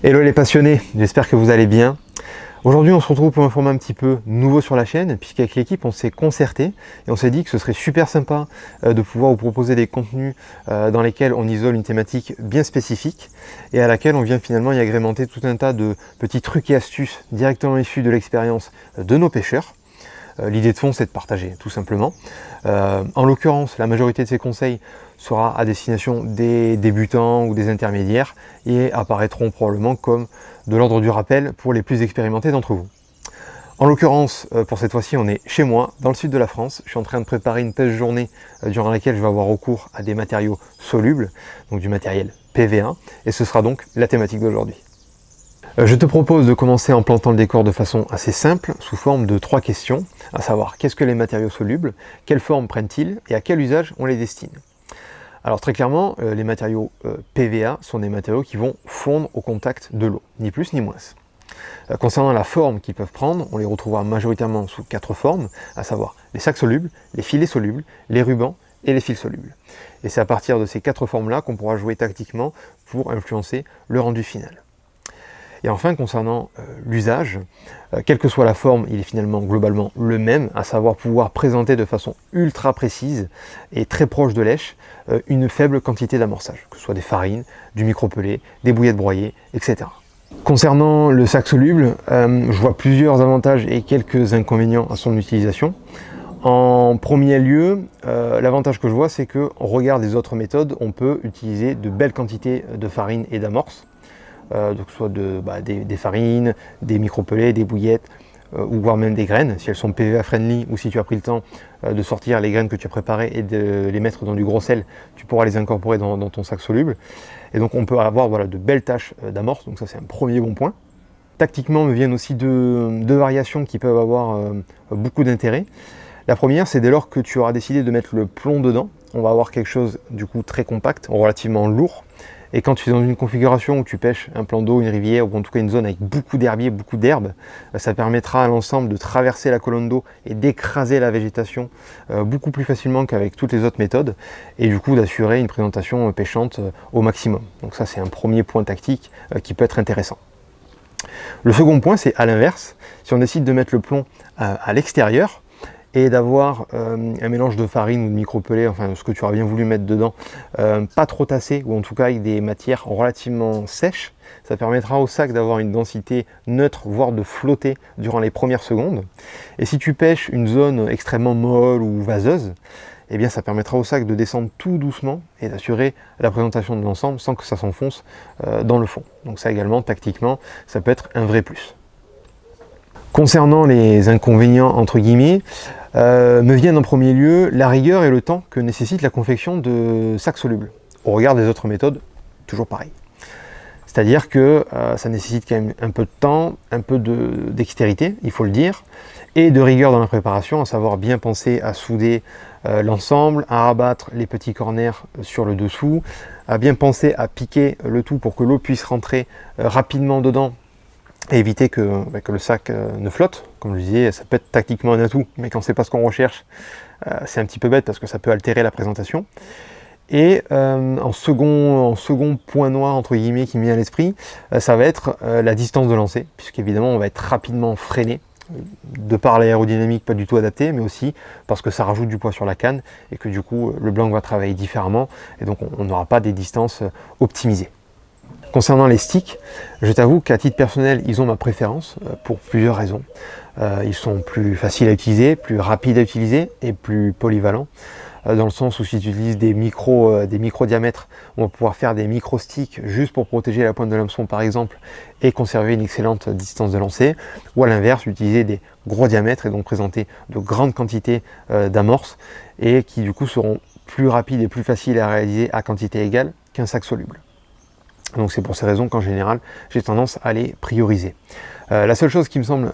Hello les passionnés, j'espère que vous allez bien. Aujourd'hui on se retrouve pour un format un petit peu nouveau sur la chaîne, puisqu'avec l'équipe on s'est concerté et on s'est dit que ce serait super sympa de pouvoir vous proposer des contenus dans lesquels on isole une thématique bien spécifique et à laquelle on vient finalement y agrémenter tout un tas de petits trucs et astuces directement issus de l'expérience de nos pêcheurs. L'idée de fond, c'est de partager, tout simplement. En l'occurrence, la majorité de ces conseils sera à destination des débutants ou des intermédiaires et apparaîtront probablement comme de l'ordre du rappel pour les plus expérimentés d'entre vous. En l'occurrence, pour cette fois-ci, on est chez moi, dans le sud de la France. Je suis en train de préparer une pêche journée durant laquelle je vais avoir recours à des matériaux solubles, donc du matériel PVA, et ce sera donc la thématique d'aujourd'hui. Je te propose de commencer en plantant le décor de façon assez simple, sous forme de 3 questions, à savoir qu'est-ce que les matériaux solubles, quelle forme prennent-ils et à quel usage on les destine. Alors très clairement, les matériaux PVA sont des matériaux qui vont fondre au contact de l'eau, ni plus ni moins. Concernant la forme qu'ils peuvent prendre, on les retrouvera majoritairement sous 4 formes, à savoir les sacs solubles, les filets solubles, les rubans et les fils solubles. Et c'est à partir de ces 4 formes-là qu'on pourra jouer tactiquement pour influencer le rendu final. Et enfin, concernant l'usage, quelle que soit la forme, il est finalement globalement le même, à savoir pouvoir présenter de façon ultra précise et très proche de lèche une faible quantité d'amorçage, que ce soit des farines, du micropelé, des bouillettes broyées, etc. Concernant le sac soluble, je vois plusieurs avantages et quelques inconvénients à son utilisation. En premier lieu, l'avantage que je vois, c'est qu'au regard des autres méthodes, on peut utiliser de belles quantités de farine et d'amorce. Donc soit des farines, des micropelés, des bouillettes, ou voire même des graines, si elles sont PVA friendly, ou si tu as pris le temps de sortir les graines que tu as préparées et de les mettre dans du gros sel, tu pourras les incorporer dans ton sac soluble. Et donc on peut avoir de belles taches d'amorce, donc ça c'est un premier bon point. Tactiquement me viennent aussi deux variations qui peuvent avoir beaucoup d'intérêt. La première, c'est dès lors que tu auras décidé de mettre le plomb dedans, on va avoir quelque chose du coup très compact, relativement lourd. Et quand tu es dans une configuration où tu pêches un plan d'eau, une rivière, ou en tout cas une zone avec beaucoup d'herbiers, beaucoup d'herbes, ça permettra à l'ensemble de traverser la colonne d'eau et d'écraser la végétation beaucoup plus facilement qu'avec toutes les autres méthodes, et du coup d'assurer une présentation pêchante au maximum. Donc ça c'est un premier point tactique qui peut être intéressant. Le second point, c'est à l'inverse, si on décide de mettre le plomb à l'extérieur, et d'avoir un mélange de farine ou de micropelé, enfin ce que tu auras bien voulu mettre dedans, pas trop tassé, ou en tout cas avec des matières relativement sèches, ça permettra au sac d'avoir une densité neutre, voire de flotter durant les premières secondes. Et si tu pêches une zone extrêmement molle ou vaseuse, eh bien ça permettra au sac de descendre tout doucement et d'assurer la présentation de l'ensemble sans que ça s'enfonce dans le fond. Donc ça également, tactiquement, ça peut être un vrai plus. Concernant les inconvénients entre guillemets, me viennent en premier lieu la rigueur et le temps que nécessite la confection de sacs solubles. Au regard des autres méthodes, toujours pareil. C'est-à-dire que ça nécessite quand même un peu de temps, un peu de dextérité, il faut le dire, et de rigueur dans la préparation, à savoir bien penser à souder l'ensemble, à rabattre les petits corners sur le dessous, à bien penser à piquer le tout pour que l'eau puisse rentrer rapidement dedans, et éviter que le sac ne flotte. Comme je disais, ça peut être tactiquement un atout, mais quand c'est pas ce qu'on recherche, c'est un petit peu bête parce que ça peut altérer la présentation. Et en second point noir entre guillemets qui me vient à l'esprit, ça va être la distance de lancer, puisqu'évidemment on va être rapidement freiné, de par l'aérodynamique pas du tout adaptée, mais aussi parce que ça rajoute du poids sur la canne, et que du coup le blanc va travailler différemment, et donc on n'aura pas des distances optimisées. Concernant les sticks, je t'avoue qu'à titre personnel, ils ont ma préférence pour plusieurs raisons. Ils sont plus faciles à utiliser, plus rapides à utiliser et plus polyvalents. Dans le sens où si tu utilises des micro diamètres, on va pouvoir faire des micro sticks juste pour protéger la pointe de l'hameçon par exemple et conserver une excellente distance de lancer. Ou à l'inverse, utiliser des gros diamètres et donc présenter de grandes quantités d'amorces et qui du coup seront plus rapides et plus faciles à réaliser à quantité égale qu'un sac soluble. Donc c'est pour ces raisons qu'en général, j'ai tendance à les prioriser. La seule chose qui me semble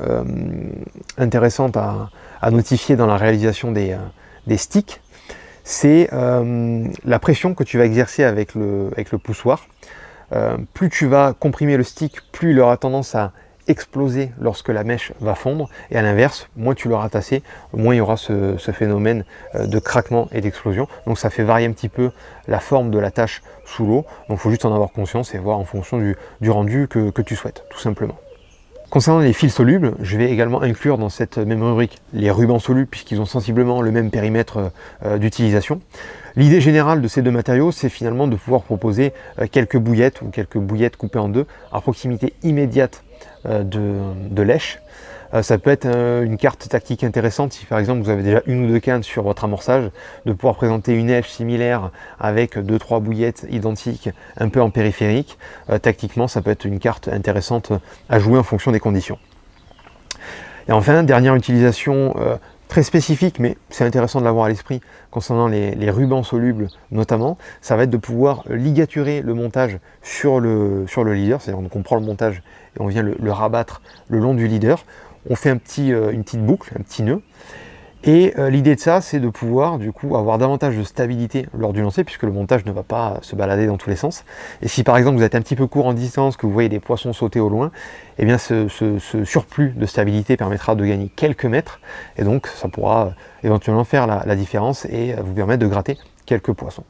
intéressante à notifier dans la réalisation des sticks, c'est la pression que tu vas exercer avec le poussoir. Plus tu vas comprimer le stick, plus il aura tendance à exploser lorsque la mèche va fondre, et à l'inverse, moins tu l'auras tassé, moins il y aura ce phénomène de craquement et d'explosion. Donc ça fait varier un petit peu la forme de la tâche sous l'eau, donc il faut juste en avoir conscience et voir en fonction du rendu que tu souhaites, tout simplement. Concernant les fils solubles, je vais également inclure dans cette même rubrique les rubans solubles, puisqu'ils ont sensiblement le même périmètre d'utilisation. L'idée générale de ces deux matériaux, c'est finalement de pouvoir proposer quelques bouillettes ou quelques bouillettes coupées en deux à proximité immédiate de lèche. Ça peut être une carte tactique intéressante si par exemple vous avez déjà une ou deux cannes sur votre amorçage, de pouvoir présenter une lèche similaire avec 2-3 bouillettes identiques un peu en périphérique. Tactiquement, ça peut être une carte intéressante à jouer en fonction des conditions. Et enfin, dernière utilisation très spécifique, mais c'est intéressant de l'avoir à l'esprit concernant les rubans solubles notamment, ça va être de pouvoir ligaturer le montage sur le leader, c'est-à-dire qu'on prend le montage et on vient le rabattre le long du leader. On fait une petite boucle, un petit nœud, et l'idée de ça, c'est de pouvoir du coup avoir davantage de stabilité lors du lancer, puisque le montage ne va pas se balader dans tous les sens. Et si par exemple vous êtes un petit peu court en distance, que vous voyez des poissons sauter au loin, eh bien ce surplus de stabilité permettra de gagner quelques mètres, et donc ça pourra éventuellement faire la différence et vous permettre de gratter quelques poissons.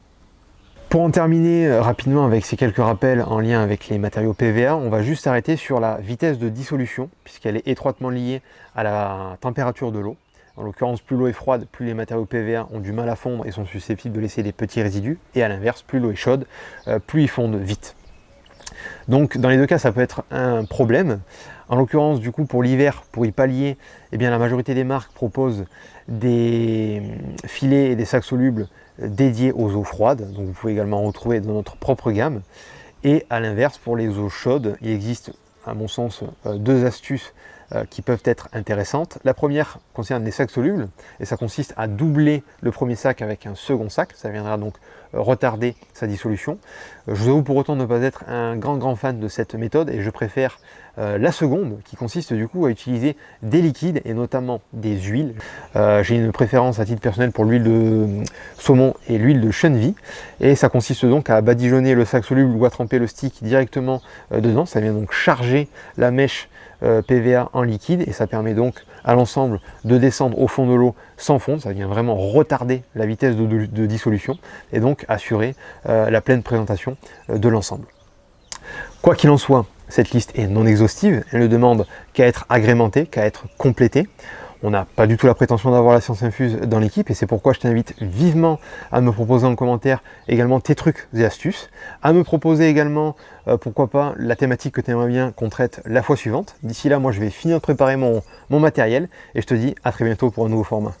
Pour en terminer rapidement avec ces quelques rappels en lien avec les matériaux PVA, on va juste s'arrêter sur la vitesse de dissolution, puisqu'elle est étroitement liée à la température de l'eau. En l'occurrence, plus l'eau est froide, plus les matériaux PVA ont du mal à fondre et sont susceptibles de laisser des petits résidus. Et à l'inverse, plus l'eau est chaude, plus ils fondent vite. Donc dans les deux cas, ça peut être un problème. En l'occurrence, du coup, pour l'hiver, pour y pallier, eh bien, la majorité des marques proposent des filets et des sacs solubles dédiés aux eaux froides. Donc vous pouvez également en retrouver dans notre propre gamme. Et à l'inverse, pour les eaux chaudes, il existe, à mon sens, deux astuces qui peuvent être intéressantes. La première concerne les sacs solubles, et ça consiste à doubler le premier sac avec un second sac. Ça viendra donc retarder sa dissolution. Je vous avoue pour autant ne pas être un grand fan de cette méthode, et je préfère la seconde, qui consiste du coup à utiliser des liquides et notamment des huiles. J'ai une préférence à titre personnel pour l'huile de saumon et l'huile de chenille, et ça consiste donc à badigeonner le sac soluble ou à tremper le stick directement dedans. Ça vient donc charger la mèche PVA en liquide, et ça permet donc à l'ensemble de descendre au fond de l'eau sans fondre. Ça vient vraiment retarder la vitesse de dissolution et donc assurer la pleine présentation de l'ensemble. Quoi qu'il en soit, cette liste est non exhaustive, elle ne demande qu'à être agrémentée, qu'à être complétée. On n'a pas du tout la prétention d'avoir la science infuse dans l'équipe, et c'est pourquoi je t'invite vivement à me proposer en commentaire également tes trucs et astuces, à me proposer également, pourquoi pas, la thématique que tu aimerais bien qu'on traite la fois suivante. D'ici là, moi je vais finir de préparer mon matériel, et je te dis à très bientôt pour un nouveau format.